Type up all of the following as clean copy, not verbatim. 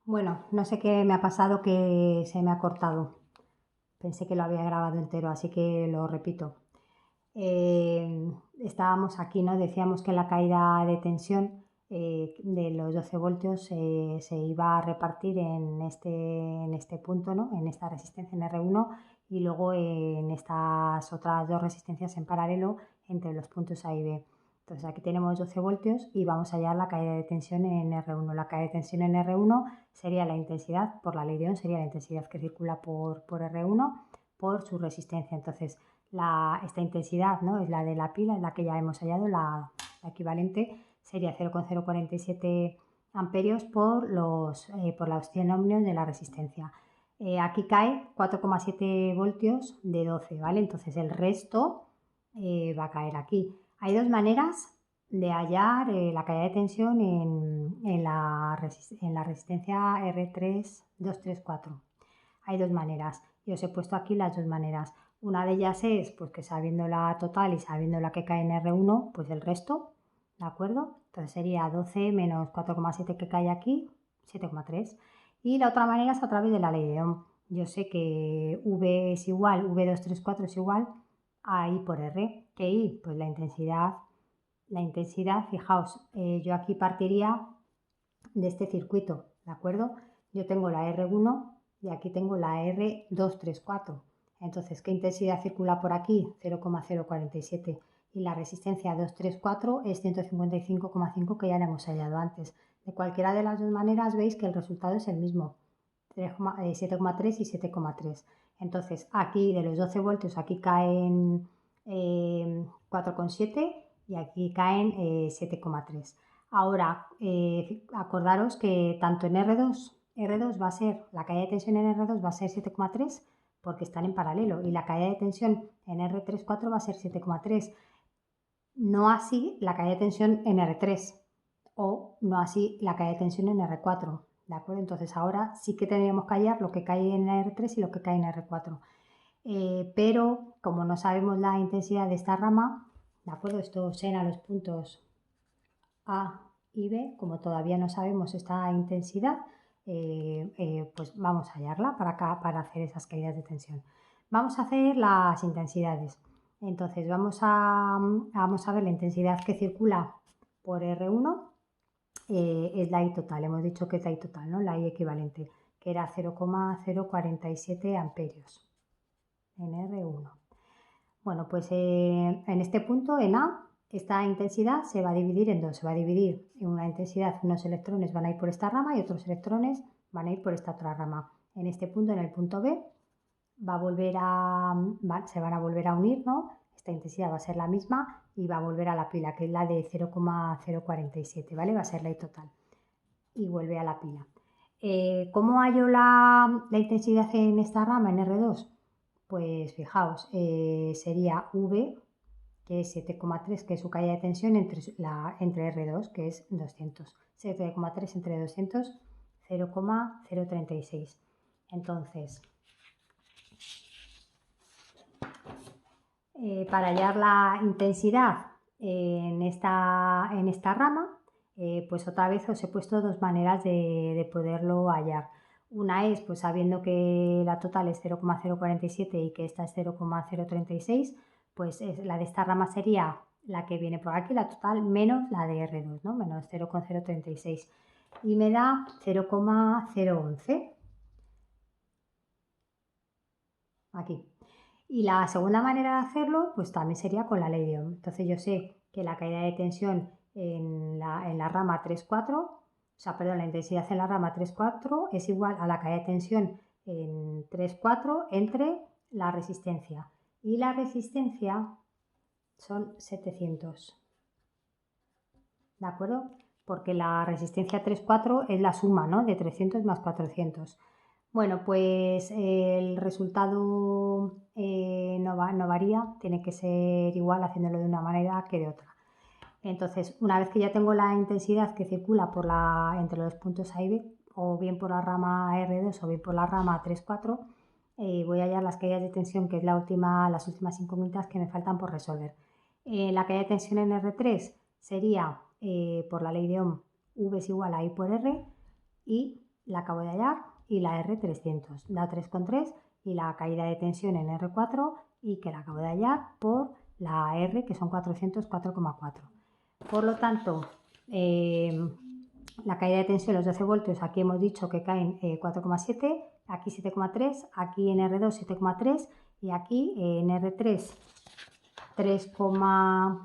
Bueno, no sé qué me ha pasado que se me ha cortado. Pensé que lo había grabado entero, así que lo repito. Estábamos aquí, ¿no? Decíamos que la caída de tensión de los 12 voltios se iba a repartir en este punto, ¿no? En esta resistencia en R1 y luego en estas otras dos resistencias en paralelo entre los puntos A y B. Entonces aquí tenemos 12 voltios y vamos a hallar la caída de tensión en R1. La caída de tensión en R1 sería la intensidad, por la ley de Ohm, sería la intensidad que circula por R1 por su resistencia. Entonces, esta intensidad, ¿no? Es la de la pila, es la que ya hemos hallado, la equivalente sería 0,047 amperios por los 100 ohmios de la resistencia. Aquí cae 4,7 voltios de 12, ¿vale? Entonces el resto va a caer aquí. Hay dos maneras de hallar la caída de tensión en la resistencia R3234. Hay dos maneras y os he puesto aquí las dos maneras. Una de ellas es pues que sabiendo la total y sabiendo la que cae en R1, pues el resto, ¿de acuerdo? Entonces sería 12 menos 4,7 que cae aquí, 7,3. Y la otra manera es a través de la ley de Ohm. Yo sé que V es igual, V234 es igual a I por R. ¿Qué I? Pues la intensidad. La intensidad, fijaos, yo aquí partiría de este circuito, ¿de acuerdo? Yo tengo la R1 y aquí tengo la R234. Entonces, ¿qué intensidad circula por aquí? 0,047. Y la resistencia 234 es 155,5 que ya la hemos hallado antes. De cualquiera de las dos maneras veis que el resultado es el mismo, 7,3 y 7,3. Entonces, aquí de los 12 voltios, aquí caen 4,7 y aquí caen 7,3. Ahora, acordaros que tanto en R2 va a ser, la caída de tensión en R2 va a ser 7,3 porque están en paralelo y la caída de tensión en R34 va a ser 7,3. No así la caída de tensión en R3 o no así la caída de tensión en R4. ¿De acuerdo? Entonces ahora sí que tendríamos que hallar lo que cae en R3 y lo que cae en R4. Pero como no sabemos la intensidad de esta rama, ¿de acuerdo? Estos eran los puntos A y B, como todavía no sabemos esta intensidad, pues vamos a hallarla para hacer esas caídas de tensión. Vamos a hacer las intensidades. Entonces vamos a ver la intensidad que circula por R1, es la I total, hemos dicho que es la I total, ¿no? La I equivalente, que era 0,047 amperios en R1. Bueno, pues en este punto, en A, esta intensidad se va a dividir en dos. Se va a dividir en una intensidad, unos electrones van a ir por esta rama y otros electrones van a ir por esta otra rama. En este punto, en el punto B, se van a volver a unir, ¿no? Esta intensidad va a ser la misma y va a volver a la pila, que es la de 0,047, ¿vale? Va a ser la I total. Y vuelve a la pila. ¿Cómo hallo la intensidad en esta rama, en R2? Pues fijaos, sería V, que es 7,3, que es su caída de tensión entre R2, que es 200. 7,3 entre 200, 0,036. Entonces, para hallar la intensidad en esta rama, pues otra vez os he puesto dos maneras de poderlo hallar. Una es, pues sabiendo que la total es 0,047 y que esta es 0,036, pues la de esta rama sería la que viene por aquí, la total, menos la de R2, ¿no? Menos 0,036. Y me da 0,011. Aquí. Y la segunda manera de hacerlo, pues también sería con la ley de Ohm. Entonces yo sé que la caída de tensión en la rama 3,4, o sea, perdón, la intensidad en la rama 3,4 es igual a la caída de tensión en 3,4 entre la resistencia. Y la resistencia son 700. ¿De acuerdo? Porque la resistencia 3,4 es la suma, ¿no? De 300 más 400. Bueno, pues el resultado no varía, tiene que ser igual haciéndolo de una manera que de otra. Entonces, una vez que ya tengo la intensidad que circula entre los puntos A y B, o bien por la rama R2 o bien por la rama 3,4, voy a hallar las caídas de tensión, que es las últimas incógnitas que me faltan por resolver. La caída de tensión en R3 sería, por la ley de Ohm, V es igual a I por R, y la acabo de hallar, y la R300, da 3,3 y la caída de tensión en R4 y que la acabo de hallar por la R que son 400, 4,4. Por lo tanto, la caída de tensión, los 12 voltios, aquí hemos dicho que caen 4,7, aquí 7,3, aquí en R2 7,3 y aquí en R3 3,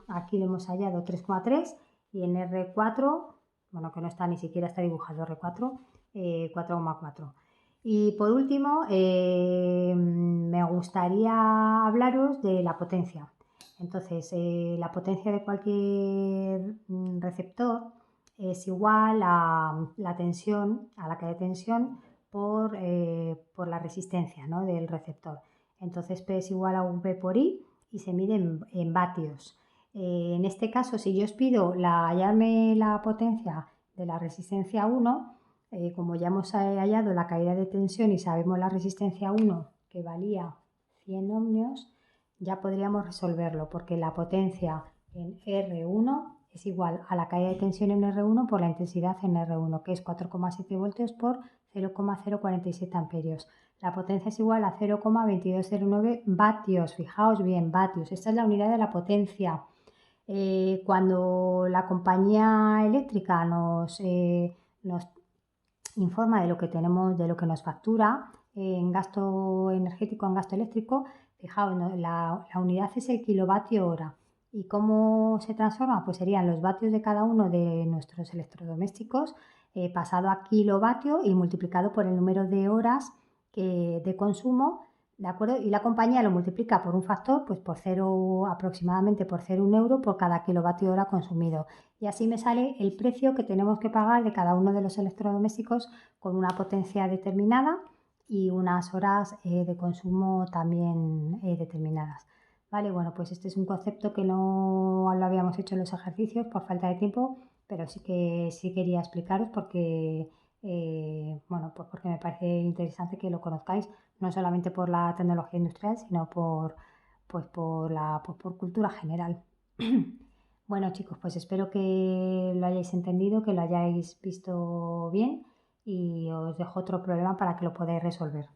aquí lo hemos hallado 3,3 y en R4, bueno, que no está ni siquiera está dibujado R4, 4,4. Y por último, me gustaría hablaros de la potencia. Entonces, la potencia de cualquier receptor es igual a la tensión, a la caída de tensión por la resistencia, ¿no?, del receptor. Entonces, P es igual a un P por I y se mide en vatios. En este caso, si yo os pido hallarme la potencia de la resistencia 1, como ya hemos hallado la caída de tensión y sabemos la resistencia 1 que valía 100 ohmios, ya podríamos resolverlo porque la potencia en R1 es igual a la caída de tensión en R1 por la intensidad en R1, que es 4,7 voltios por 0,047 amperios. La potencia es igual a 0,2209 vatios. Fijaos bien, vatios. Esta es la unidad de la potencia. Cuando la compañía eléctrica nos informa de lo que tenemos, de lo que nos factura en gasto energético, en gasto eléctrico, fijaos, ¿no?, la unidad es el kilovatio hora. ¿Y cómo se transforma? Pues serían los vatios de cada uno de nuestros electrodomésticos pasado a kilovatio y multiplicado por el número de horas de consumo, ¿de acuerdo? Y la compañía lo multiplica por un factor, pues por 0, aproximadamente por 0,1 euro por cada kilovatio hora consumido. Y así me sale el precio que tenemos que pagar de cada uno de los electrodomésticos con una potencia determinada y unas horas de consumo también determinadas. Vale, bueno, pues este es un concepto que no lo habíamos hecho en los ejercicios por falta de tiempo, pero sí quería explicaros porque, bueno, pues porque me parece interesante que lo conozcáis, no solamente por la tecnología industrial, sino por cultura general. Bueno, chicos, pues espero que lo hayáis entendido, que lo hayáis visto bien y os dejo otro problema para que lo podáis resolver.